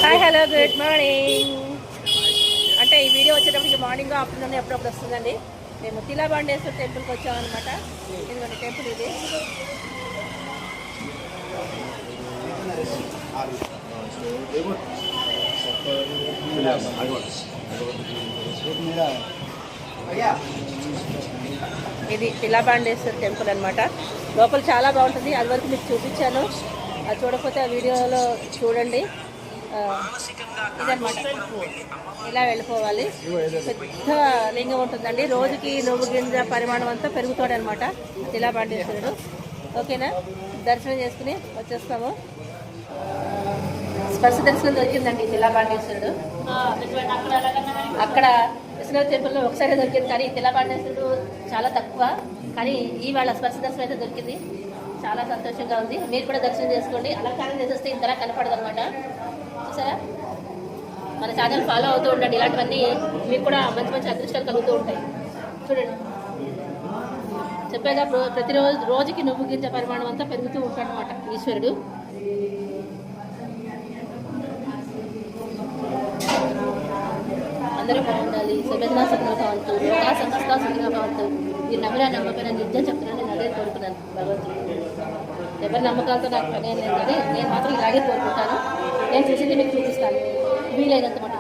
Hi hello good morning. అంటే ఈ video వచ్చేటప్పటికి మార్నింగ్ ఆఫ్టర్నూన్ ఎప్పుడప్పుడు వస్తుందండి. మేము తిలాబాండేశ్వర టెంపుల్కి వచ్చామన్నమాట. ఎందుకంటే టెంపుల్ ఇది ఇది తిలాబాండేశ్వర టెంపుల్ అనమాట. లోపల చాలా బాగుంటుంది. అది వరకు మీకు చూపించాను. అది చూడకపోతే ఆ వీడియోలో చూడండి. ఇదనమాట, ఇలా వెళ్ళిపోవాలి. పెద్ద లింగం ఉంటుందండి. రోజుకి నువ్వు గింజ పరిమాణం అంతా పెరుగుతాడనమాట తిలాబాండేశ్వరుడు. ఓకేనా, దర్శనం చేసుకుని వచ్చేస్తాము. స్పర్శ దర్శనం దొరికిందండి తిలాబాండేశ్వరుడు. అక్కడ విశ్వనాథ్ టెంపుల్లో ఒకసారి దొరికింది, కానీ తిలాబాండేశ్వరుడు చాలా తక్కువ. కానీ ఇవాళ స్పర్శ దర్శనం అయితే దొరికింది. చాలా సంతోషంగా ఉంది. మీరు కూడా దర్శనం చేసుకోండి. అలంకారం చేసేస్తే ఇంతలా కనపడదు అనమాట. చూసారా, మన ఛానల్ ఫాలో అవుతూ ఉండండి. ఇలాంటివన్నీ మీకు కూడా మంచి మంచి అదృష్టాలు కలుగుతూ ఉంటాయి. చూడండి, చెప్పాగా ప్రతిరోజు రోజుకి నువ్వు గింజ పరిమాణం అంతా పెరుగుతూ ఉంటాడు అనమాట ఈశ్వరుడు. అందరూ బాగుండాలి. సభ్యతనా సుఖంగా కావచ్చు, లోకా సంస్థ సుఖంగా కావచ్చు. మీరు నమ్మరా నమ్మకం నిజం చెప్తున్నాను. నేను అదే కోరుకున్నాను భగవంతుడు. ఎవరి నమ్మకాలతో నాకు పని ఏం లేదు, కానీ నేను మాత్రం ఇలాగే కోరుకుంటాను. నేను చూసింది మీకు చూపిస్తాను వీలైనంత మాట.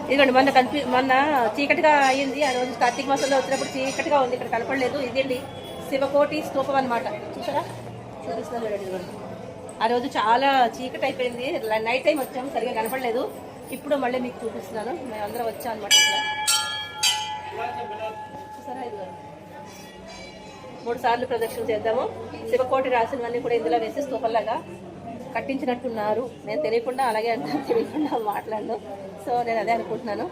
ఇదిగోండి, మొన్న చీకటిగా అయ్యింది. ఆ రోజు కార్తీక మాసంలో వచ్చినప్పుడు చీకటిగా ఉంది, ఇక్కడ కనపడలేదు. ఇదండి శివకోటి స్తూపం అనమాట. చూసారా, చూపిస్తున్నాను చూడండి. ఇదిగోండి, ఆ రోజు చాలా చీకటి అయిపోయింది. నైట్ టైం వచ్చాము, సరిగా కనపడలేదు. ఇప్పుడు మళ్ళీ మీకు చూపిస్తున్నాను. మేము అందరం వచ్చాం అనమాట. ఇక్కడ చూసారా, ఇదిగోండి 3 సార్లు ప్రదక్షిణ చేద్దాము. శివకోటి రాసినవన్నీ కూడా ఇందులో వేసి స్తూపంలాగా కట్టించినట్టున్నారు. నేను తెలియకుండా అలాగే అంటాను, తెలియకుండా మాట్లాడను. సో నేను అదే అనుకుంటున్నాను.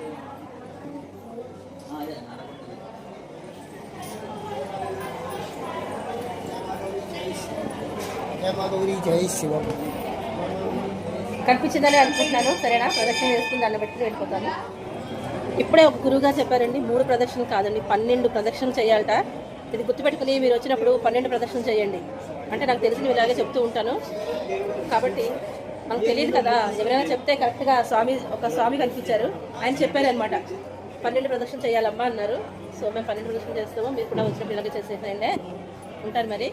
కనిపించిందని అనుకుంటున్నాను. సరేనా, ప్రదక్షిణ చేసుకుని దాన్ని బట్టి వెళ్ళిపోతాను. ఇప్పుడే ఒక గురువుగా చెప్పారండి, 3 ప్రదక్షిణలు కాదండి, 12 ప్రదక్షిణలు చేయాలట. ఇది గుర్తుపెట్టుకుని మీరు వచ్చినప్పుడు 12 ప్రదక్షిణలు చేయండి. అంటే నాకు తెలిసిన ఇలాగే చెప్తూ ఉంటాను కాబట్టి మనకు తెలియదు కదా. ఎవరైనా చెప్తే కరెక్ట్గా ఒక స్వామి కనిపించారు, ఆయన చెప్పారనమాట 12 ప్రదక్షిణ చేయాలమ్మా అన్నారు. సో మేము 12 ప్రదక్షిణ చేస్తాము. మీరు కూడా వచ్చినప్పుడు ఇలాగే చేసేయండి. ఉంటారు మరి.